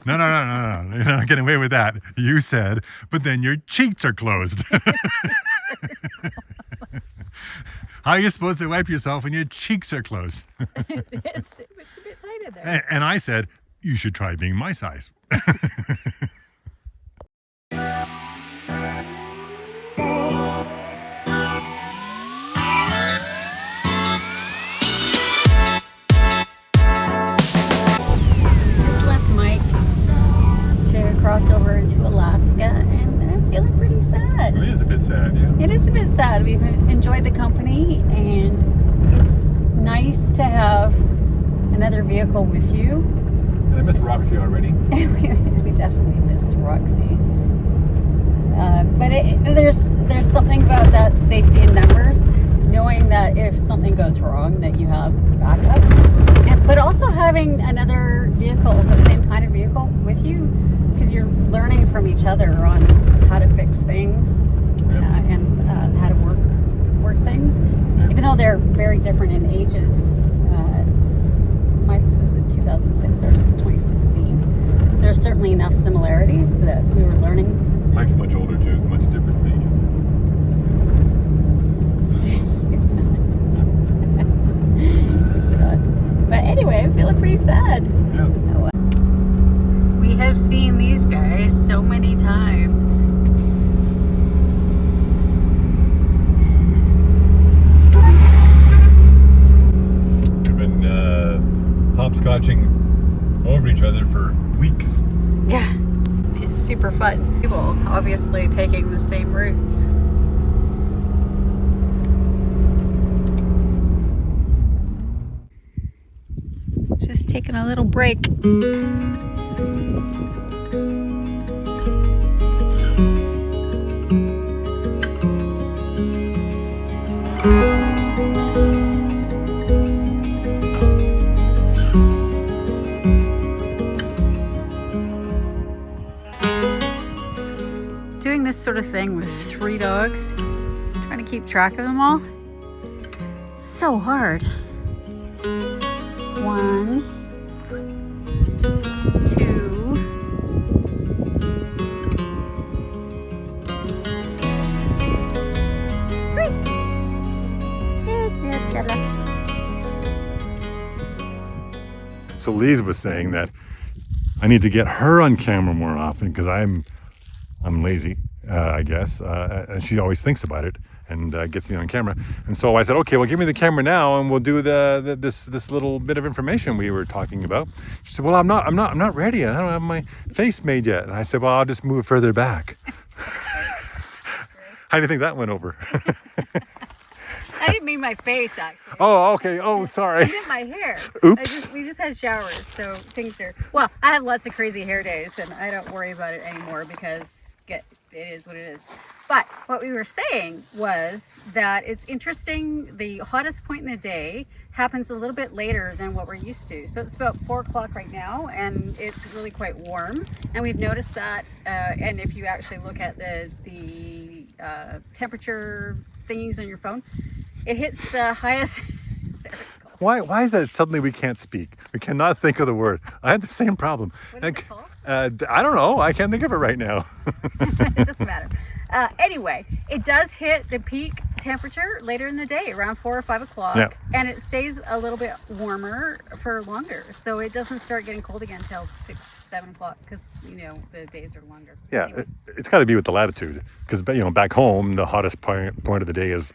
No, no, no, no, no. You're not getting away with that. You said, but then your cheeks are closed. How are you supposed to wipe yourself when your cheeks are closed? It's a bit tight in there. And I said, you should try being my size. Cross over into Alaska, and I'm feeling pretty sad. It is a bit sad, yeah. It is a bit sad. We've enjoyed the company, and it's nice to have another vehicle with you. And I miss Roxy already. We definitely miss Roxy. But there's something about that safety in numbers, knowing that if something goes wrong, that you have backup. But also having another vehicle, the same kind of vehicle with you, because you're learning from each other on how to fix things, and how to work things. Even though they're very different in ages. Mike's is a 2006, ours is 2016. There's certainly enough similarities that we were learning. Mike's much older too, much different than me. It's not. It's not. But anyway, I'm feeling pretty sad. Yeah. We have seen these guys so many times. We've been hopscotching over each other for weeks. Yeah, it's super fun. People obviously taking the same routes. Just taking a little break. Doing this sort of thing with 3 dogs, trying to keep track of them all, so hard. 1, 2, 3. There's Stella. So Lise was saying that I need to get her on camera more often because I'm lazy, I guess, and she always thinks about it and gets me on camera. And so I said, okay, well, give me the camera now, and we'll do this little bit of information we were talking about. She said, well, I'm not ready yet. I don't have my face made yet. And I said, well, I'll just move further back. How do you think that went over? I didn't mean my face, actually. Oh, okay. Oh, sorry. I meant my hair. Oops. We just had showers, so things are... Well, I have lots of crazy hair days, and I don't worry about it anymore because it is what it is. But what we were saying was that it's interesting. The hottest point in the day happens a little bit later than what we're used to. So it's about 4 o'clock right now, and it's really quite warm. And we've noticed that, and if you actually look at the temperature thingies on your phone, it hits the highest. Why is that suddenly we can't speak? We cannot think of the word. I had the same problem. What is it called? I don't know. I can't think of it right now. It doesn't matter. Anyway, it does hit the peak temperature later in the day, around 4 or 5 o'clock, and it stays a little bit warmer for longer. So it doesn't start getting cold again until 6, 7 o'clock because, the days are longer. Yeah, anyway. it's got to be with the latitude because, back home, the hottest point of the day is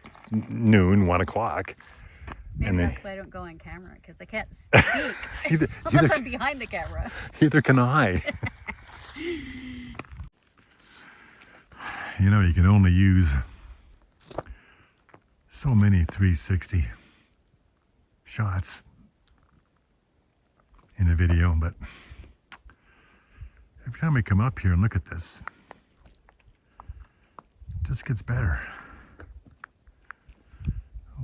noon, 1 o'clock. And that's why I don't go on camera, because I can't speak unless I'm behind the camera. Neither can I. You can only use so many 360 shots in a video, but every time we come up here and look at this, it just gets better.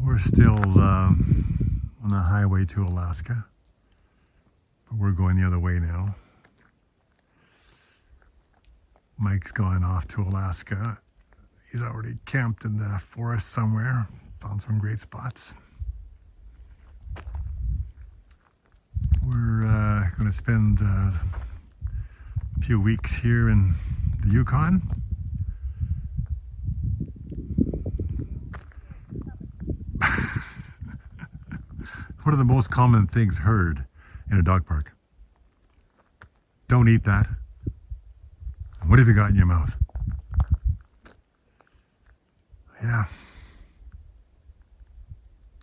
We're still on the highway to Alaska, but we're going the other way now. Mike's gone off to Alaska. He's already camped in the forest somewhere, found some great spots. We're going to spend few weeks here in the Yukon. What are the most common things heard in a dog park? Don't eat that. What have you got in your mouth? Yeah.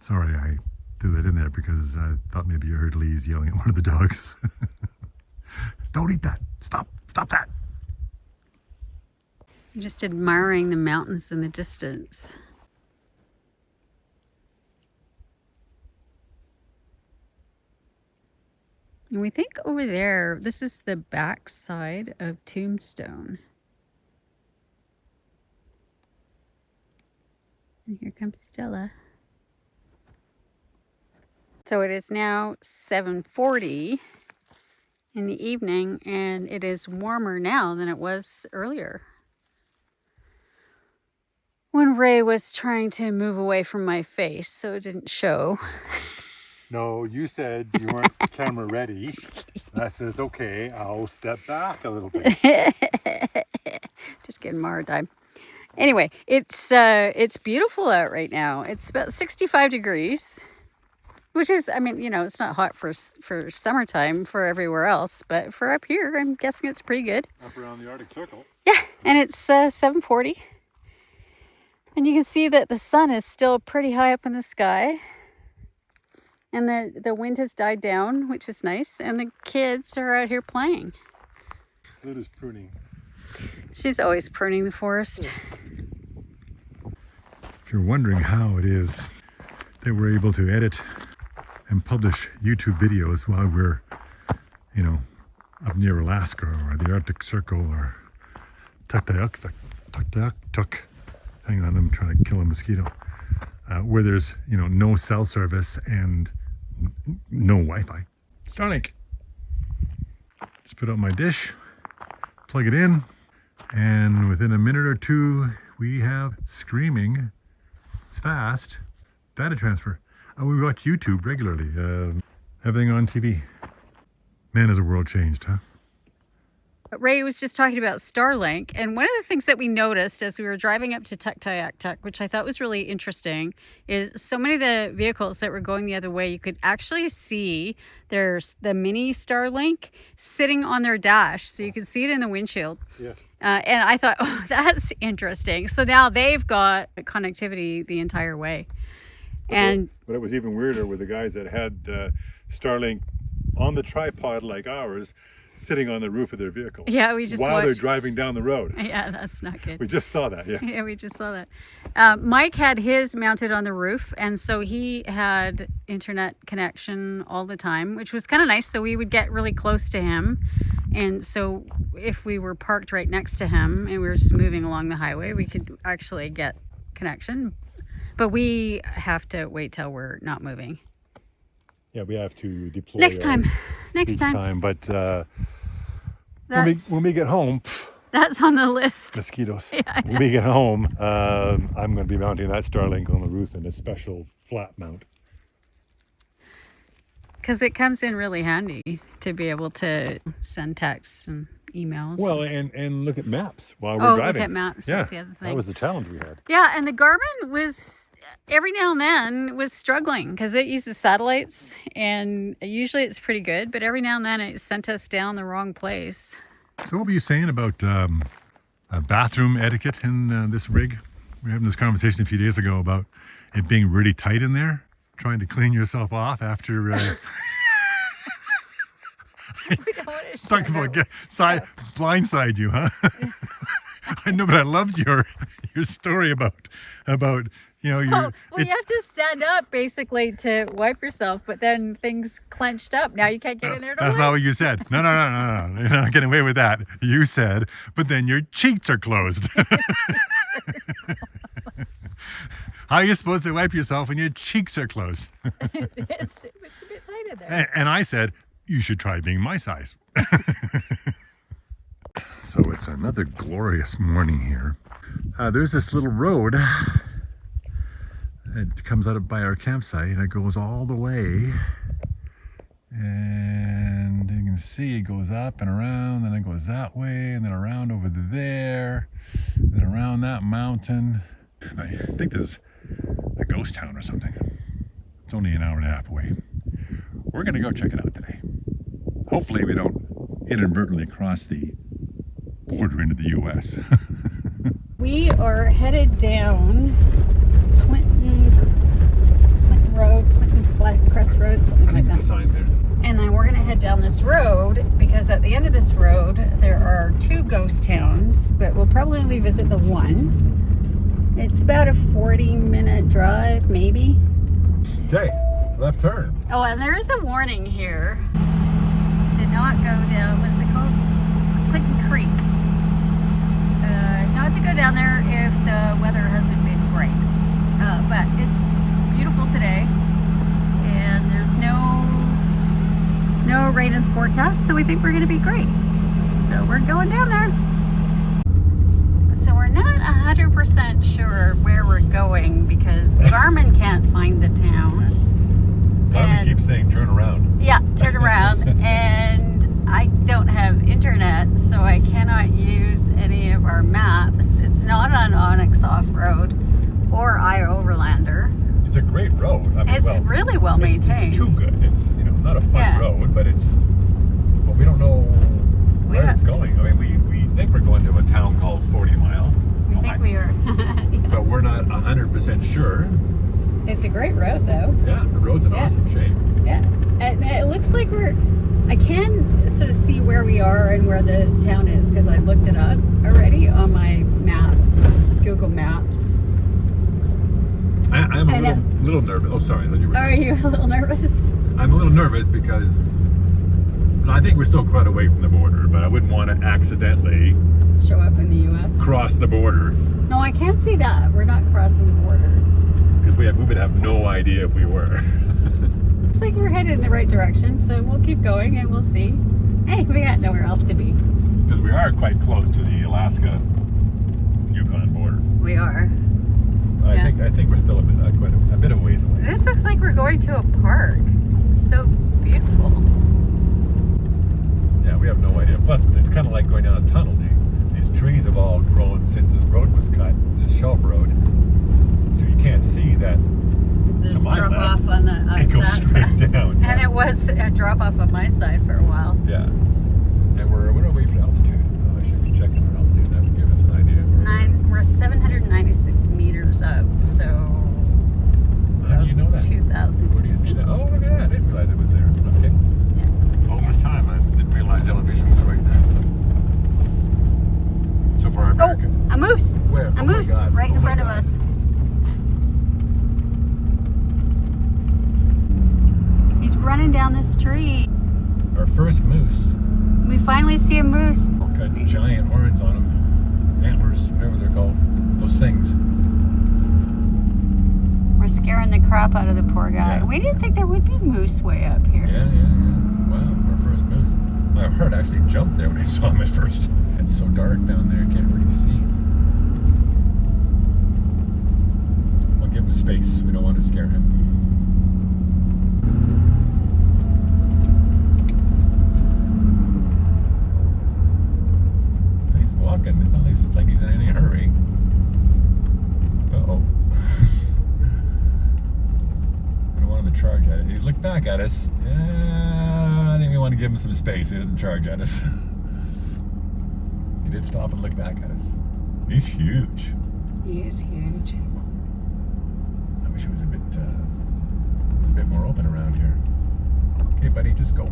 Sorry, I threw that in there because I thought maybe you heard Lee's yelling at one of the dogs. Don't eat that. Stop that. I'm just admiring the mountains in the distance. And we think over there, this is the back side of Tombstone. And here comes Stella. So it is now 7:40 in the evening, and it is warmer now than it was earlier, when Ray was trying to move away from my face so it didn't show. No, you said you weren't camera ready. And I said, it's okay, I'll step back a little bit. Just getting more time. Anyway, it's beautiful out right now. It's about 65 degrees, which is, I mean, you know, it's not hot for summertime for everywhere else, but for up here, I'm guessing it's pretty good. Up around the Arctic Circle. Yeah, and it's 7:40. And you can see that the sun is still pretty high up in the sky. And the wind has died down, which is nice. And the kids are out here playing. Luda's pruning. She's always pruning the forest. If you're wondering how it is that we're able to edit and publish YouTube videos while we're, you know, up near Alaska or the Arctic Circle or Tuk. Hang on, I'm trying to kill a mosquito. Where there's, you know, no cell service and no Wi-Fi. Starlink. Just put out my dish, plug it in, and within a minute or two, we have screaming, it's fast, data transfer. We watch YouTube regularly, everything on TV. Man, has the world changed, huh? Ray was just talking about Starlink, and one of the things that we noticed as we were driving up to Tuk, which I thought was really interesting, is so many of the vehicles that were going the other way, you could actually see there's the mini Starlink sitting on their dash, so you could see it in the windshield. Yeah. And I thought, oh, that's interesting. So now they've got connectivity the entire way. But it was even weirder with the guys that had Starlink on the tripod like ours, sitting on the roof of their vehicle. Yeah, we just while watched. They're driving down the road. Yeah, that's not good. We just saw that, yeah. Yeah, we just saw that. Mike had his mounted on the roof, and so he had internet connection all the time, which was kind of nice. So we would get really close to him. And so if we were parked right next to him and we were just moving along the highway, we could actually get connection. But we have to wait till we're not moving. Yeah, we have to deploy Next time. But when we get home, that's on the list. Mosquitoes. Yeah, when we get home, I'm going to be mounting that Starlink on the roof in a special flat mount. Because it comes in really handy to be able to send texts and emails. Well, and look at maps while we're driving. Look at maps. Yeah, that's the other thing. That was the challenge we had. Yeah, and the Garmin was every now and then was struggling because it uses satellites, and usually it's pretty good, but every now and then it sent us down the wrong place. So what were you saying about bathroom etiquette in this rig? We were having this conversation a few days ago about it being really tight in there, trying to clean yourself off after... We don't want to talking about blindside you, huh? I know, but I loved your story about you know, well, you have to stand up basically to wipe yourself, but then things clenched up. Now you can't get in there to That's wipe. not what you said. No. You're not getting away with that. You said, but then your cheeks are closed. How are you supposed to wipe yourself when your cheeks are closed? It's a bit tight in there. And I said, you should try being my size. So it's another glorious morning here. There's this little road that comes out by our campsite, and it goes all the way. And you can can see it goes up and around, then it goes that way, and then around over there, then around that mountain. I think there's a ghost town or something. It's only an hour and a half away. We're gonna go check it out today. Hopefully we don't inadvertently cross the border into the US. We are headed down Clinton Road, Clinton Crest Road, something like that. Sign there. And then we're gonna head down this road because at the end of this road there are 2 ghost towns, but we'll probably visit the one. It's about a 40-minute drive, maybe. Okay, left turn. Oh, and there is a warning here to not go down, what's it called? Clinton Creek. Not to go down there if the weather hasn't been great. But it's beautiful today, and there's no rain in the forecast, so we think we're going to be great. So we're going down there. So we're not 100% sure where we're going because Garmin can't find the town. Garmin keeps saying turn around. Yeah, turn around. And I don't have internet, so I cannot use any of our maps. It's not on Onyx Off-Road or iOverlander. It's a great road. I mean, It's really well maintained. It's too good. It's not a fun road, but we don't know where it's going. I mean, we think we're going to a town called 40 Mile. I think we are. Yeah. But we're not 100% sure. It's a great road, though. Yeah, the road's in awesome shape. Yeah, and it looks like I can sort of see where we are and where the town is because I looked it up already on my map, Google Maps. I'm a little nervous. Oh, sorry. Are you a little nervous? I'm a little nervous because I think we're still quite away from the border, but I wouldn't want to accidentally show up in the U.S. cross the border. No, I can't see that. We're not crossing the border. Because we would have no idea if we were. Looks like we're headed in the right direction, so we'll keep going and we'll see. Hey, we got nowhere else to be. Because we are quite close to the Alaska-Yukon border. We are. I think we're still quite a bit of ways away. This looks like we're going to a park. It's so beautiful. Yeah, we have no idea. Plus, it's kind of like going down a tunnel. These trees have all grown since this road was cut, this shelf road. So you can't see that. There's a drop off on it goes that straight side. down. Yeah. And it was a drop off on my side for a while. Yeah. And we're away from altitude. I should be checking our altitude. That would give us an idea. We're 796 meters up, so. How do you know that? 2,000. Where do you see that? Oh, look at that. I didn't realize it was there. Okay. Yeah. All this time, I didn't realize the elevation was right there. So far, America. Oh, a moose. Where? A moose right in front of us. He's running down the street. Our first moose. We finally see a moose. Got giant horns on them. Antlers, whatever they're called. Those things. We're scaring the crap out of the poor guy. Yeah. We didn't think there would be moose way up here. Yeah. Wow, our first moose. My heart actually jumped there when I saw him at first. It's so dark down there, can't really see. We'll give him space. We don't want to scare him. He's walking. It's not like he's in any hurry. Uh-oh. We don't want him to charge at it. He's looked back at us. Yeah, I think we want to give him some space. He doesn't charge at us. He did stop and look back at us. He's huge. He is huge. I wish it was a bit more open around here. Okay, buddy, just go.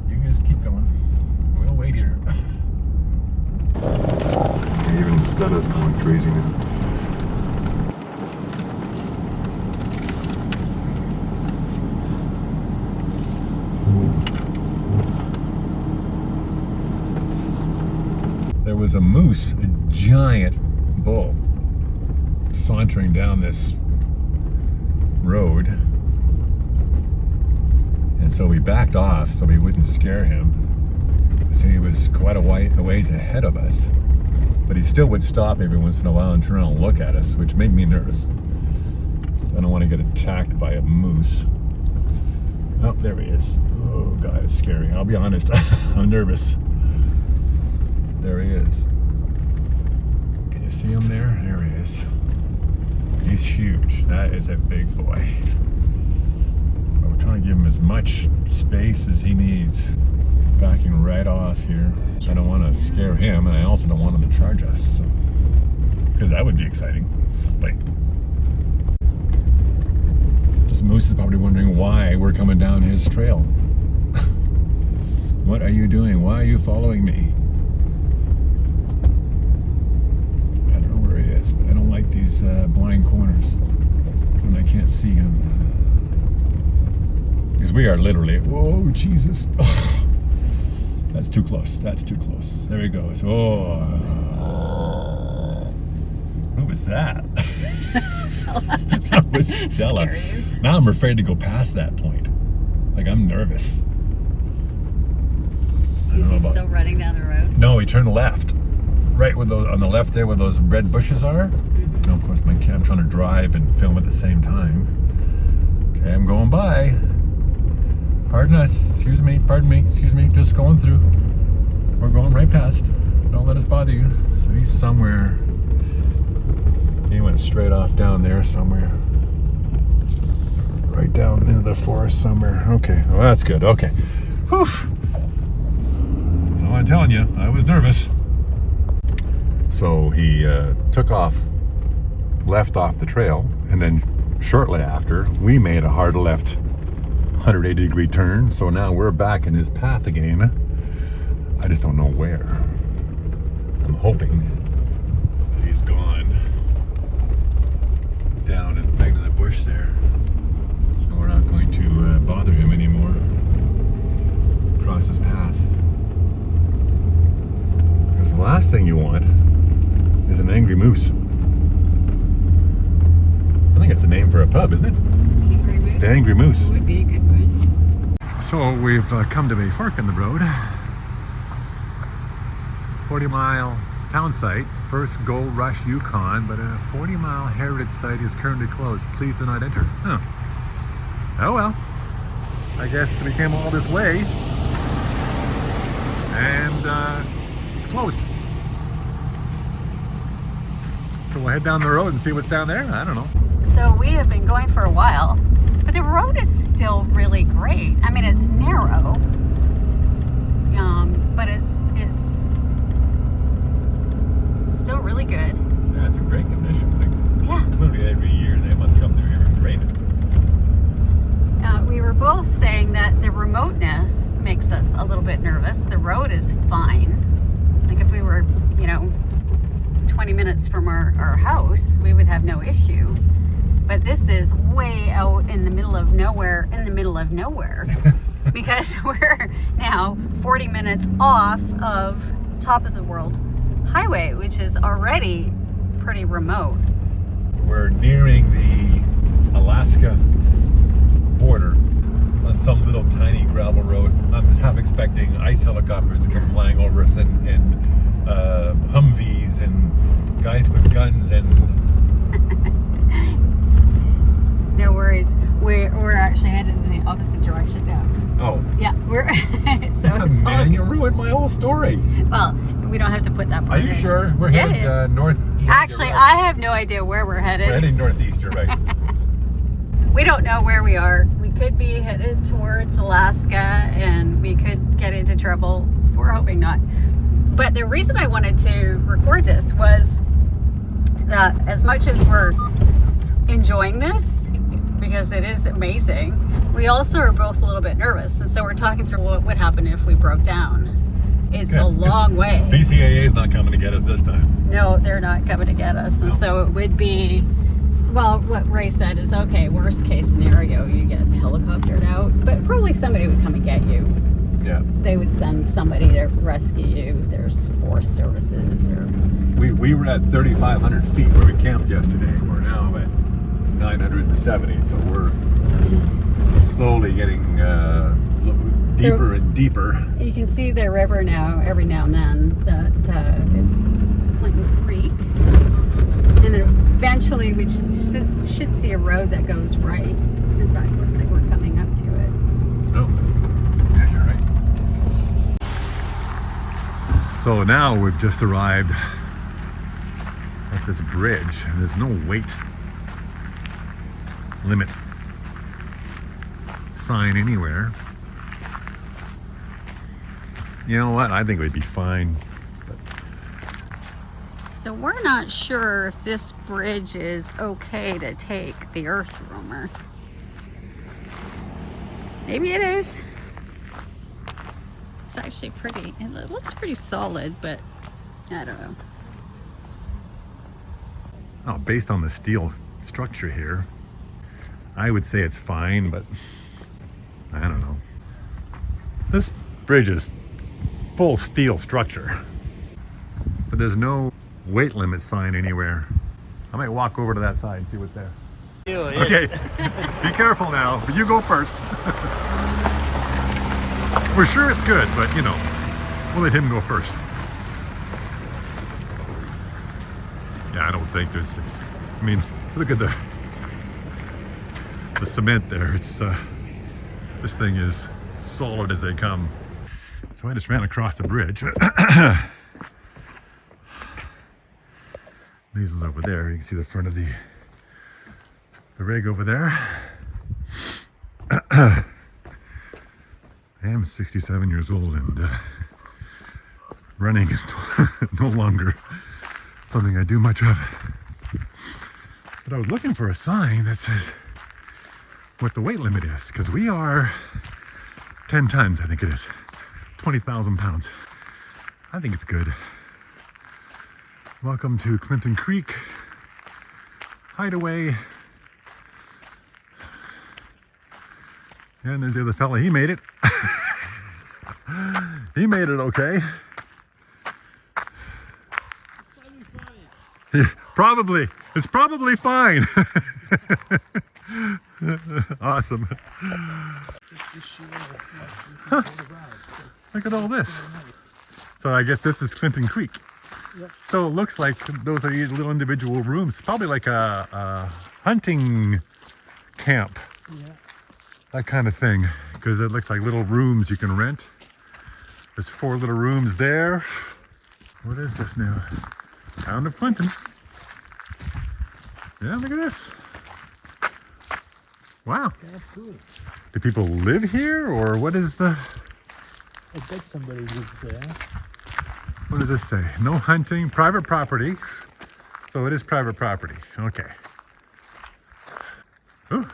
You can just keep going. We'll wait here. Even instead of us going crazy now. There was a moose, a giant bull, sauntering down this road. And so we backed off so we wouldn't scare him. So he was quite a ways ahead of us. But he still would stop every once in a while and turn around and look at us, which made me nervous. So I don't want to get attacked by a moose. Oh, there he is. Oh, God, it's scary. I'll be honest. I'm nervous. There he is. Can you see him there? There he is. He's huge. That is a big boy. But we're trying to give him as much space as he needs. Backing right off here. I don't want to scare him, and I also don't want him to charge us. So. Because that would be exciting. Like, this moose is probably wondering why we're coming down his trail. What are you doing? Why are you following me? I don't know where he is, but I don't like these blind corners when I can't see him. Because we are literally, whoa, Jesus. Oh, that's too close. That's too close. There he goes. Oh. Who was that? Stella. That was Stella. Now I'm afraid to go past that point. Like, I'm nervous. Is he still running down the road? No, he turned left. Right with those on the left there where those red bushes are. Mm-hmm. Now, of course, I'm trying to drive and film at the same time. Okay, I'm going by. Pardon us. Excuse me. Pardon me. Excuse me. Just going through. We're going right past. Don't let us bother you. So he's somewhere. He went straight off down there somewhere. Right down into the forest somewhere. Okay. Well, that's good. Okay. Whew. I'm telling you, I was nervous. So he took off, left off the trail, and then shortly after, we made a hard left 180-degree turn. So now we're back in his path again. I just don't know where. I'm hoping that he's gone down and pegged in the bush there. So we're not going to bother him anymore. Cross his path. Because the last thing you want is an angry moose. I think it's a name for a pub, isn't it? Angry Moose? The Angry Moose. Would be a good one. So we've come to a fork in the road. 40-mile town site. First Gold Rush Yukon, but a 40-mile heritage site is currently closed. Please do not enter. Huh. Oh well. I guess we came all this way. And it's closed. So we'll head down the road and see what's down there. I don't know. So we have been going for a while, but the road is still really great. I mean, it's narrow, but it's still really good. Yeah, it's in great condition. Like, yeah. Clearly every year they must come through here and grade it. We were both saying that the remoteness makes us a little bit nervous. The road is fine. Like if we were, 20 minutes from our house, we would have no issue. But this is way out in the middle of nowhere, because we're now 40 minutes off of top of the world highway, which is already pretty remote. We're nearing the Alaska border on some little tiny gravel road. I'm just half expecting ice helicopters to come flying over us and Humvees and guys with guns and... No worries. We're actually headed in the opposite direction now. Oh. Yeah, we're so it's man, all... you ruined my whole story. Well, we don't have to put that part Are you in. sure? We're headed north. Actually, right. I have no idea where we're headed. We're heading northeast, you're right. We don't know where we are. We could be headed towards Alaska and we could get into trouble. We're hoping not. But the reason I wanted to record this was that as much as we're enjoying this, because it is amazing, we also are both a little bit nervous. And so we're talking through what would happen if we broke down. It's a long way. BCAA is not coming to get us this time. No, they're not coming to get us. And so it would be, well, what Ray said is, okay, worst case scenario, you get helicoptered out, but probably somebody would come and get you. Yeah. They would send somebody to rescue you. There's forest services or... We were at 3,500 feet where we camped yesterday. We're now at 970, so we're slowly getting deeper and deeper. You can see the river now, every now and then, that it's Clinton Creek. And then eventually we should see a road that goes right. In fact, looks like we're coming up to it. Oh, yeah, you're right. So now we've just arrived at this bridge, and there's no weight limit sign anywhere. You know what? I think we'd be fine. So we're not sure if this bridge is okay to take the EarthRoamer. Maybe it is. It's actually pretty, it looks pretty solid, but I don't know. Oh, based on the steel structure here, I would say it's fine, but I don't know. This bridge is full steel structure, but there's no weight limit sign anywhere. I might walk over to that side and see what's there. Okay, be careful now, but you go first. We're sure it's good, but you know, we'll let him go first. Yeah, I don't think there's, I mean, look at the cement there. It's, this thing is solid as they come. So I just ran across the bridge. Liesel's over there. You can see the front of the rig over there. I am 67 years old, and running is no longer something I do much of. But I was looking for a sign that says what the weight limit is, because we are 10 tons, I think it is. 20,000 pounds. I think it's good. Welcome to Clinton Creek Hideaway. And there's the other fella. He made it. He made it okay. Yeah, probably. It's probably fine. Awesome. Huh. Look at all this. So I guess this is Clinton Creek. Yep. So it looks like those are little individual rooms, probably like a hunting camp, that kind of thing, because it looks like little rooms you can rent. There's 4 little rooms there. What is this now? Town of Clinton. Yeah, look at this. Wow. Absolutely. Do people live here, or what is the... I bet somebody lives there. What does this say? No hunting, private property. So it is private property. Okay. Oh,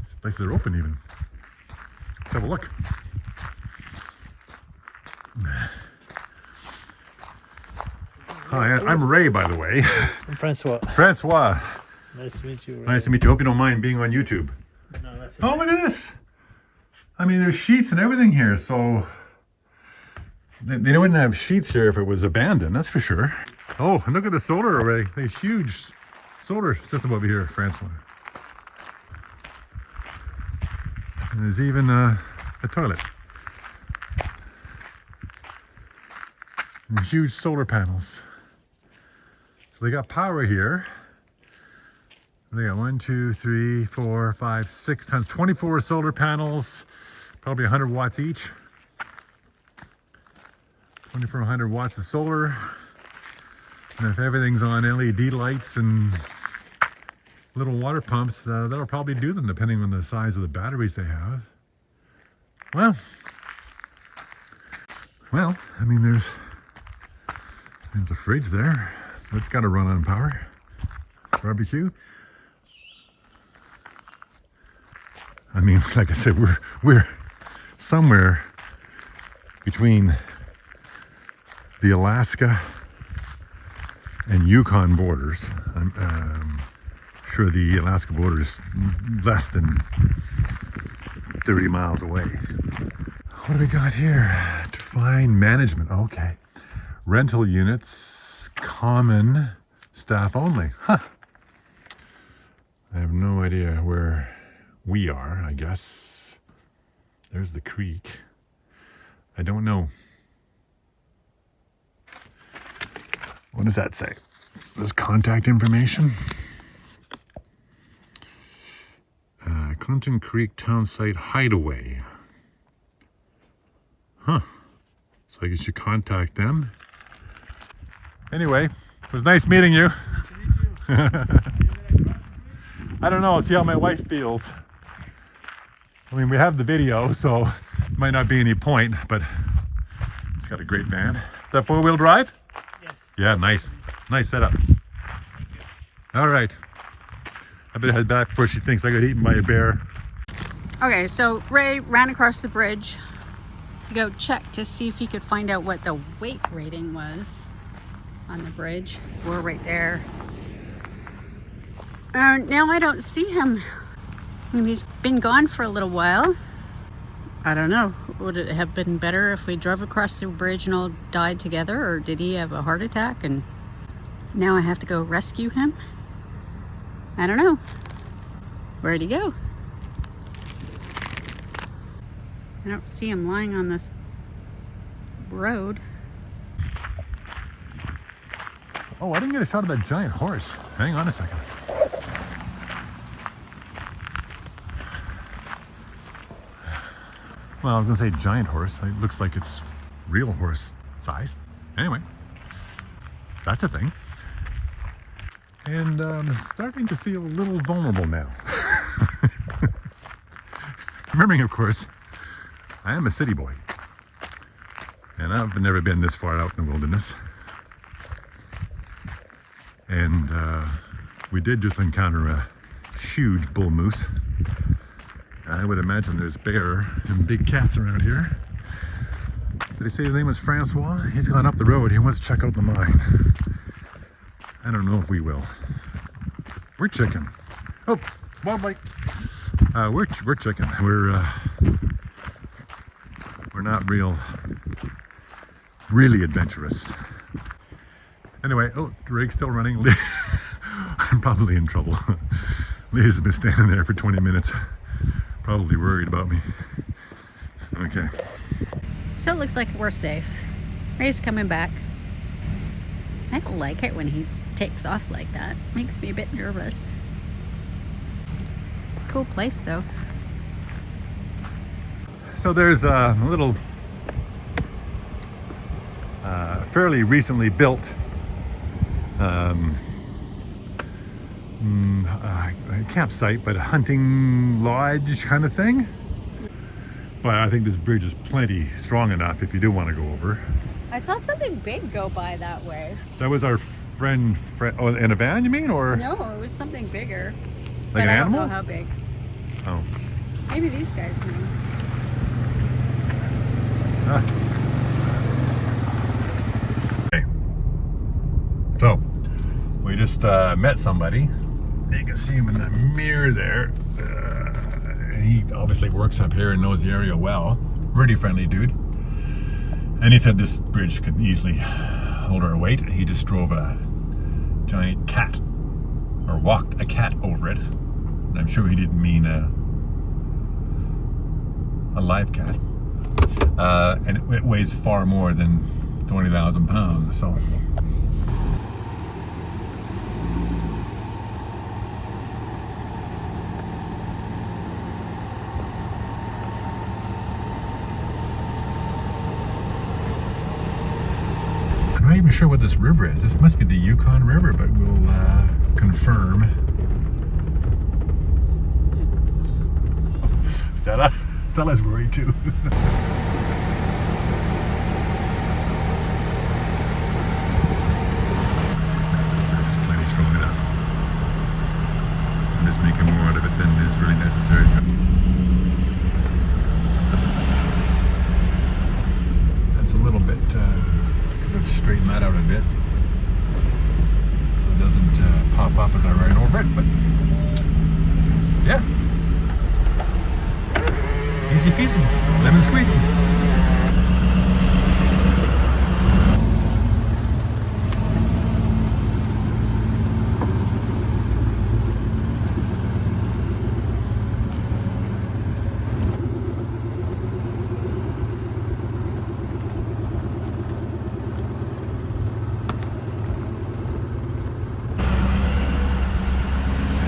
these places are open even. Let's have a look. Hi, I'm Ray, by the way. I'm Francois. Francois. Nice to meet you, Ray. Nice to meet you. Hope you don't mind being on YouTube. No, that's Oh, look at this. I mean, there's sheets and everything here, so... They wouldn't have sheets here if it was abandoned, that's for sure. Oh, and look at the solar array. The huge solar system over here, Francois. And there's even a toilet. And huge solar panels. So they got power here. They got 1, 2, 3, 4, 5, 6 times 24 solar panels, probably 100 watts each. 2400 watts of solar, and if everything's on LED lights and little water pumps, that'll probably do them, depending on the size of the batteries they have. Well, I mean, there's a fridge there, so it's got to run on power. Barbecue. I mean, like I said, we're somewhere between the Alaska and Yukon borders. I'm sure the Alaska border is less than 30 miles away. What do we got here? Define management. Okay. Rental units, common, staff only. Huh. I have no idea where we are, I guess. There's the creek. I don't know. What does that say? There's contact information. Clinton Creek Town Site Hideaway. Huh. So I guess you contact them. Anyway, it was nice meeting you. I don't know, I'll see how my wife feels. I mean, we have the video, so it might not be any point, but it's got a great van. Is that four-wheel drive? Yes. Yeah, nice. Nice setup. All right. I better head back before she thinks I got eaten by a bear. Okay, so Ray ran across the bridge to go check to see if he could find out what the weight rating was on the bridge. We're right there. Now I don't see him. I mean, he's been gone for a little while. I don't know. Would it have been better if we drove across the bridge and all died together, or did he have a heart attack and now I have to go rescue him? I don't know. Where'd he go? I don't see him lying on this road. Oh, I didn't get a shot of that giant horse. Hang on a second. Well, I was gonna say giant horse. It looks like it's real horse size. Anyway, that's a thing. And I'm starting to feel a little vulnerable now. Remembering, of course, I am a city boy. And I've never been this far out in the wilderness. And we did just encounter a huge bull moose. I would imagine there's bear and big cats around here. Did he say his name was Francois? He's gone up the road. He wants to check out the mine. I don't know if we will. We're chicken. Oh, wildlife. We're chicken. We're not really adventurous. Anyway, oh, the rig's still running. I'm probably in trouble. Liz has been standing there for 20 minutes. Probably worried about me. Okay. So it looks like we're safe. Ray's coming back. I don't like it when he takes off like that. Makes me a bit nervous. Cool place though. So there's a little fairly recently built campsite, but a hunting lodge kind of thing. But I think this bridge is plenty strong enough if you do want to go over. I saw something big go by that way. That was our friend oh, in a van, you mean? Or No, it was something bigger. like But an I animal? don't know how big. Oh. Maybe these guys know. Ah. Okay. So, we just met somebody. You can see him in the mirror there. He obviously works up here and knows the area well. Really friendly dude. And he said this bridge could easily hold our weight. He just drove a giant cat, or walked a cat over it. And I'm sure he didn't mean a live cat. And it weighs far more than 20,000 pounds, so. I'm not even sure what this river is. This must be the Yukon River, but we'll confirm. Stella's worried too. Just plenty strong enough. I'm just making more out of it than is really necessary. That's a little bit, could have straightened that out a bit so it doesn't pop up as I ride over it, but yeah. Easy peasy, lemon squeezy.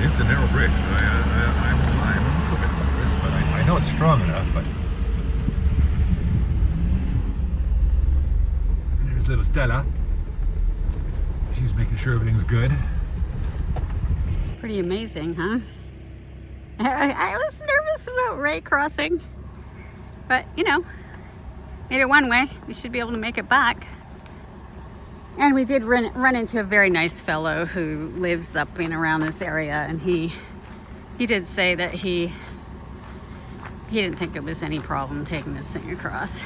It's a narrow bridge. I'm equipped for this, but I know it's strong enough, but There's little Stella. She's making sure everything's good. Pretty amazing, huh? I was nervous about Ray crossing, but you know, made it one way. We should be able to make it back. And we did run into a very nice fellow who lives up and around this area, and he did say that he didn't think it was any problem taking this thing across.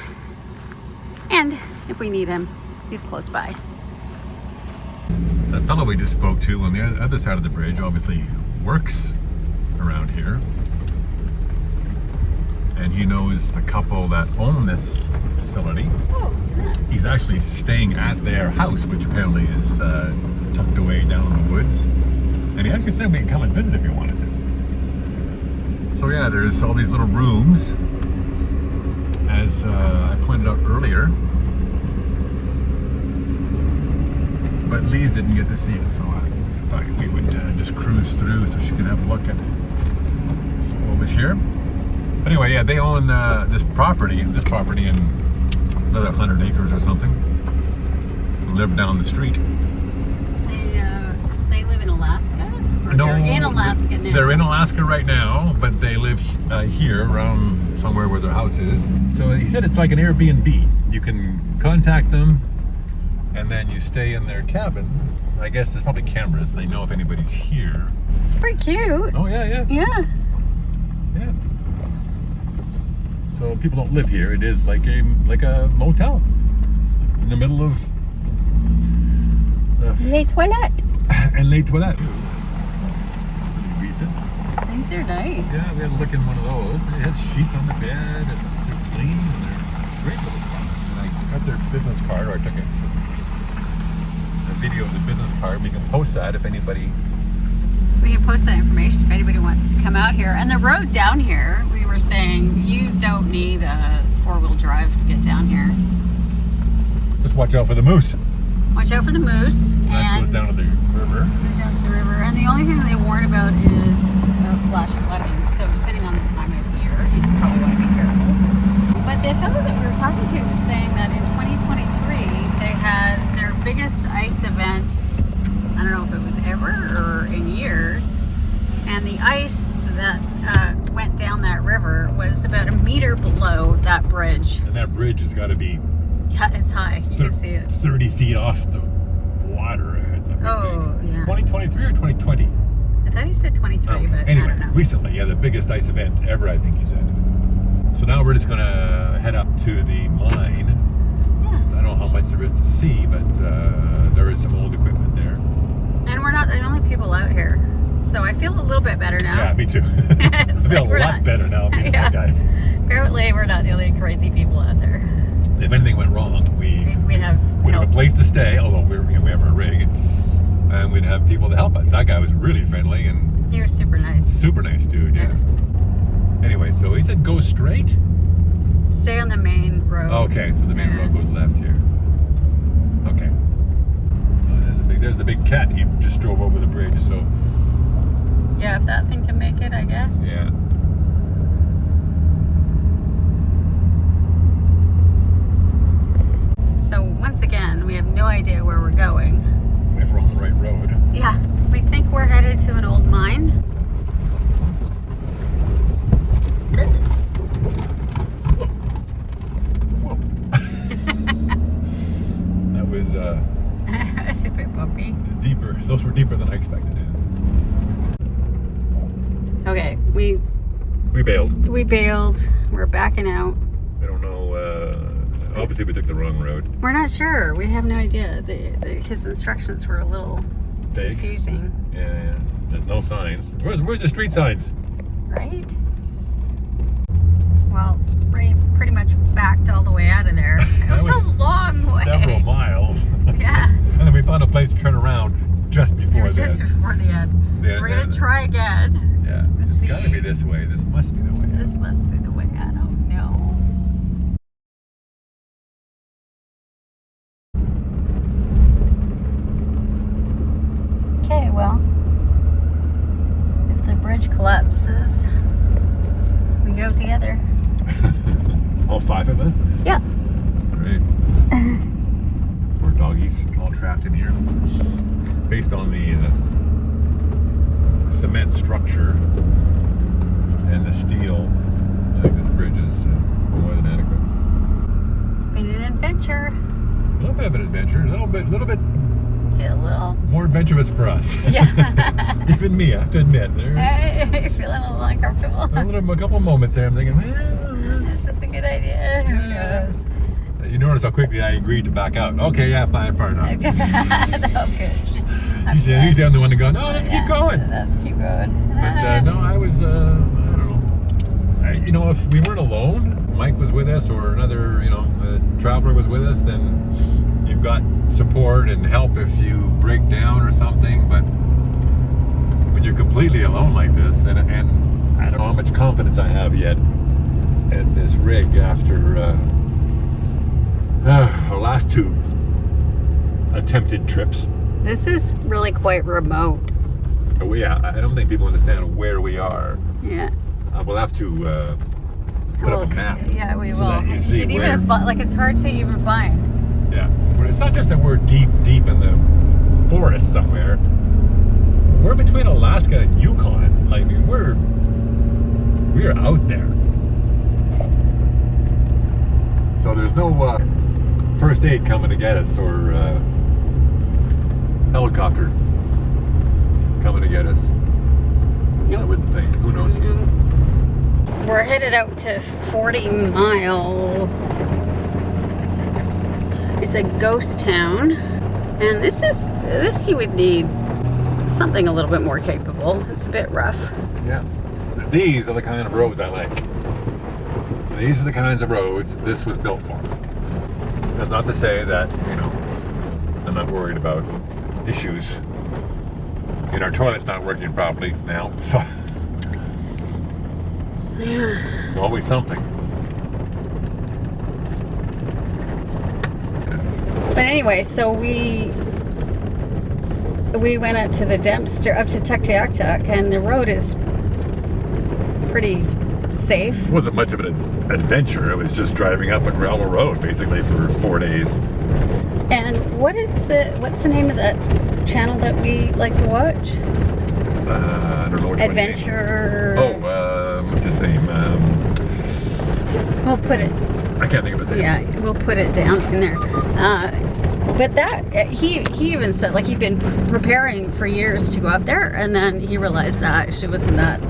And if we need him, he's close by. That fellow we just spoke to on the other side of the bridge obviously works around here. And he knows the couple that own this facility. Oh, nice. He's actually staying at their house, which apparently is tucked away down in the woods. And he actually said we can come and visit if you wanted to. So yeah, there's all these little rooms, as I pointed out earlier. But Lise didn't get to see it, so I thought we would just cruise through so she could have a look at what was here. But anyway, yeah, they own this property in another 100 acres or something. Live down the street. They live in Alaska? Or No, they're in Alaska now? They're in Alaska right now, but they live here around somewhere where their house is. So he said it's like an Airbnb. You can contact them, and then you stay in their cabin. I guess there's probably cameras. They know if anybody's here. It's pretty cute. Oh yeah. Yeah. So people don't live here. It is like a motel in the middle of Les toilettes. and Les Toilettes. Really recent. These are nice. Yeah, we had to look in one of those. It has sheets on the bed. It's clean. They're great little spots. And I got their business card, or I took a video of the business card. We can post that if anybody. We can post that information if anybody wants to come out here. And the road down here, we were saying, you don't need a four-wheel drive to get down here. Just watch out for the moose. Watch out for the moose. That goes down to the river. Down to the river. And the only thing they warn about is flash flooding. So depending on the time of year, you probably want to be careful. But the fellow that we were talking to was saying that in 2023, they had their biggest ice event. I don't know if it was ever or in years, and the ice that went down that river was about a meter below that bridge. And that bridge has got to be Yeah, it's high. You can see it. 30 feet off the water. Oh, yeah. 2023 or 2020? I thought he said 23, Oh, but anyway, I don't know. recently, yeah, the biggest ice event ever, I think he said. So now we're just going to head up to the mine. Yeah. I don't know how much there is to see, but there is some old equipment there. And we're not the only people out here. So I feel a little bit better now. Yeah, me too. I feel a lot better now being that guy. Apparently we're not the only crazy people out there. If anything went wrong, we have would have help. a place to stay, although we have our rig, and we'd have people to help us. That guy was really friendly and He was super nice. super nice dude, yeah. Anyway, so he said go straight? Stay on the main road. Okay, so the main road goes left here. Okay. There's the big cat. He just drove over the bridge, so. Yeah, if that thing can make it, I guess. Yeah. So once again, we have no idea where we're going. If we're on the right road. Yeah, we think we're headed to an old mine. Whoa. That was It's a bit bumpy. deeper. Those were deeper than I expected. Okay, we bailed. We're backing out. I don't know. Obviously, we took the wrong road. We're not sure. We have no idea. His instructions were a little Vague. confusing. Yeah. There's no signs. Where's the street signs? Right? Well, Ray pretty much backed all the way out of there. It was a long way. Several miles. Yeah. And then we found a place to turn around just before that. Just before the end. Yeah, We're going to try again. Yeah. Let's It's see. got to be this way. This must be the way. This must be the way. I don't know. Okay, well, if the bridge collapses, we go together. All five of us? Yeah. Great. ice all trapped in here. Based on the cement structure and the steel, I think this bridge is more than adequate. It's been an adventure. A little bit of an adventure, a little bit Yeah, a little. more adventurous for us. Yeah. Even me, I have to admit. There's You're feeling a little uncomfortable. a couple of moments there I'm thinking, well, Is this a good idea? Who knows? you notice how quickly I agreed to back out. Okay, yeah, fine, fair enough. That's good. Usually I'm the one to go, no, let's keep going. Let's keep going. But no, I was, I don't know. You know, if we weren't alone, Mike was with us or another, traveler was with us, then you've got support and help if you break down or something. But when you're completely alone like this, and I don't know how much confidence I have yet in this rig after our last 2 attempted trips. This is really quite remote. Oh, yeah, I don't think people understand where we are. Yeah. We'll have to put up a map. Yeah, we so will. that you see You'd where. even it's hard to even find. Yeah, but it's not just that we're deep in the forest somewhere. We're between Alaska and Yukon. Like, I mean, we're out there. So there's no first aid coming to get us or helicopter coming to get us. Nope. I wouldn't think. Who knows? We're headed out to 40 Mile. It's a ghost town, and this you would need something a little bit more capable. It's a bit rough. Yeah. These are the kind of roads I like. These are the kinds of roads this was built for. That's not to say that, I'm not worried about issues. Our toilet's not working properly now, so Yeah. there's always something. But anyway, so we went up to the Dempster, up to Tuktoyaktuk, and the road is pretty safe. It wasn't much of an adventure. It was just driving up a gravel road basically for 4 days. And what's the name of that channel that we like to watch? I don't know which one. Adventure. What's his name? We'll put it. I can't think of his name. Yeah, we'll put it down in there. But that he even said, like, he'd been preparing for years to go up there, and then he realized she wasn't that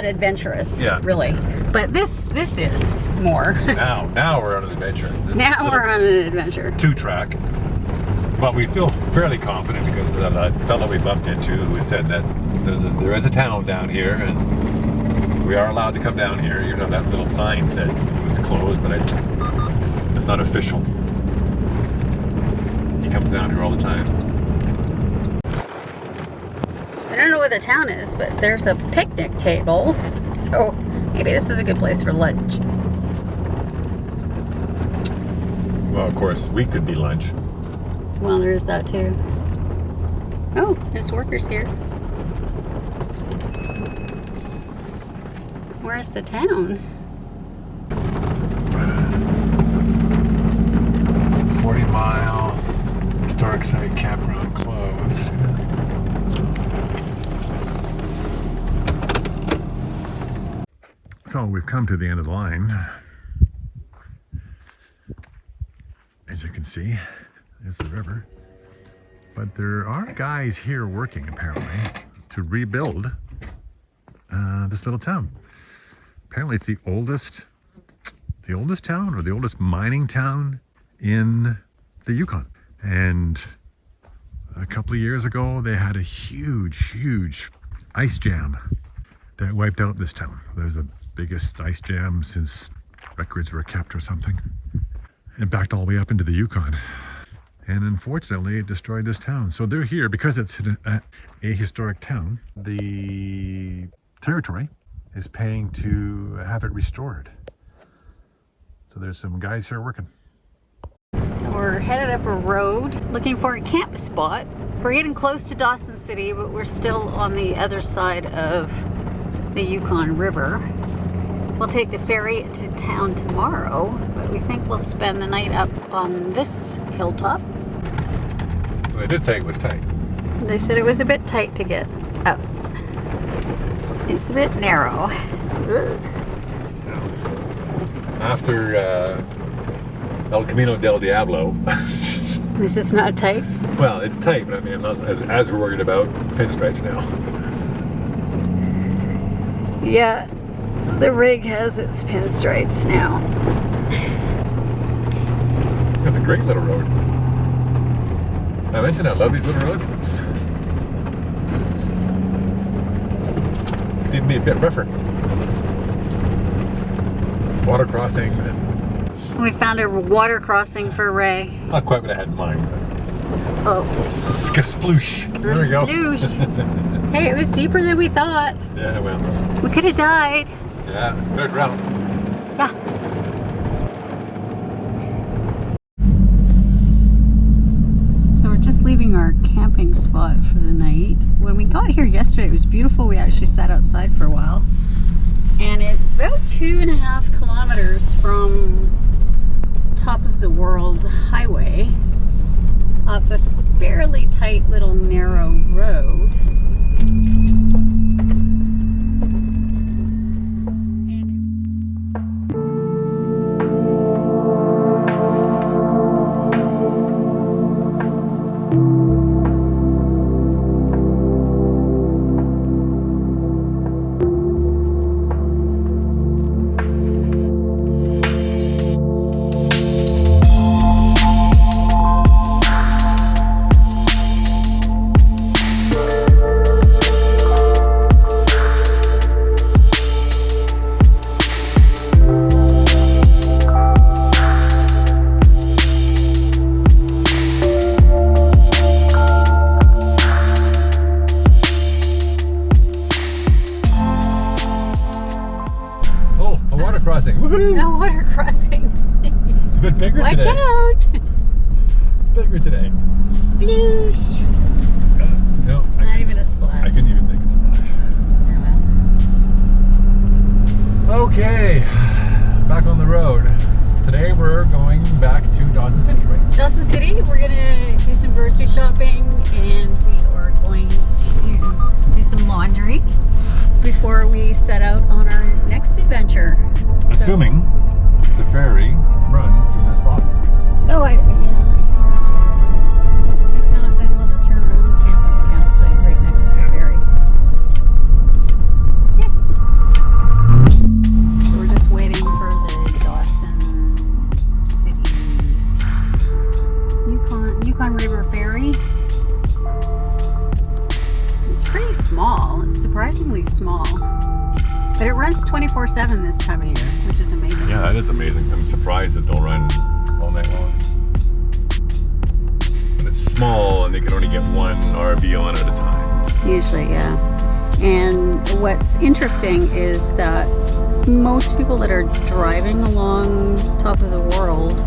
adventurous. Yeah. Really. But this is more. Now we're on an adventure. Now we're on an adventure. 2-track. But we feel fairly confident because of that fellow we bumped into who said that there is a town down here and we are allowed to come down here. That little sign said it was closed, but it's not official. He comes down here all the time. I don't know where the town is, but there's a picnic table. So maybe this is a good place for lunch. Well, of course, we could be lunch. Well, there is that too. Oh, there's workers here. Where's the town? 40 Mile historic site campground closed. So we've come to the end of the line. As you can see, there's the river. But there are guys here working apparently to rebuild this little town. Apparently it's the oldest town or the oldest mining town in the Yukon. And a couple of years ago, they had a huge ice jam that wiped out this town. There's the biggest ice jam since records were kept or something. It backed all the way up into the Yukon. And unfortunately, it destroyed this town. So they're here because it's a historic town. The territory is paying to have it restored. So there's some guys here working. So we're headed up a road looking for a camp spot. We're getting close to Dawson City, but we're still on the other side of the Yukon River. We'll take the ferry into town tomorrow, but we think we'll spend the night up on this hilltop They did say it was tight. They said it was a bit tight to get up. It's a bit narrow. After El Camino del Diablo. This is not tight. Well, it's tight, but I mean, I'm not as worried about pinstripes now. Yeah, the rig has its pinstripes now. That's a great little road. I mentioned I love these little roads. Need to be a bit rougher. Water crossings and We found a water crossing for Ray. not quite what I had in mind. Oh, Sploosh. There we go. sploosh. Hey, it was deeper than we thought. Yeah, well. We could have died. Yeah, better drown. Yeah. So we're just leaving our camping spot for the night. When we got here yesterday, it was beautiful. We actually sat outside for a while. And it's about 2.5 kilometers from top of the world highway up a fairly tight little narrow road. Woohoo! A water crossing. It's a bit bigger Watch today. out! It's bigger today. Sploosh! No, Not even a splash. I couldn't even make it splash. Oh, well. Okay, back on the road. Today we're going back to Dawson City, right? Dawson City, we're gonna do some grocery shopping and we are going to do some laundry before we set out on our next adventure. Assuming the ferry runs in this fog. Oh, yeah, I can imagine. If not, then we'll just turn around and camp at the campsite right next to the ferry. Yeah. So we're just waiting for the Dawson City Yukon River Ferry. It's pretty small. It's surprisingly small. But it runs 24/7 this time of year, which is amazing. Yeah, that is amazing. I'm surprised that they'll run all night long. But it's small and they can only get one RV on at a time. Usually, yeah. And what's interesting is that most people that are driving along top of the world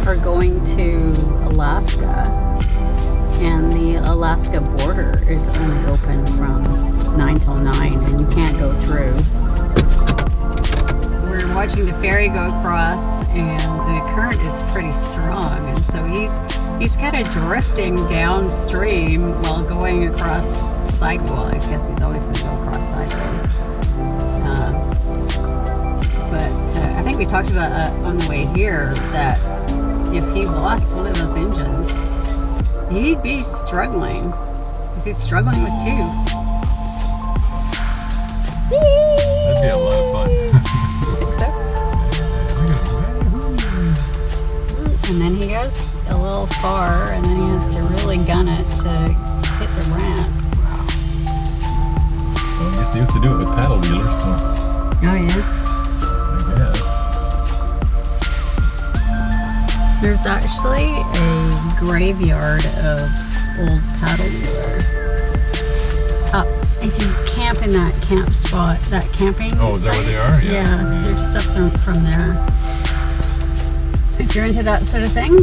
are going to Alaska. And the Alaska border is only open from 9 till 9 and you can't go through. We're watching the ferry go across and the current is pretty strong and so he's kind of drifting downstream while going across the sidewall. I guess he's always going to go across sideways. But I think we talked about on the way here that if he lost one of those engines, he'd be struggling. Because he's struggling with two. That'd be a lot of fun. I think so. And then he goes a little far and then he has to really gun it to hit the ramp. Wow. Well, I guess they used to do it with paddle wheelers, so Oh yeah. I guess. There's actually a graveyard of old paddle wheelers. If you camp in that camp spot, that camping Oh, is that site, where they are? Yeah, there's stuff from there. If you're into that sort of thing.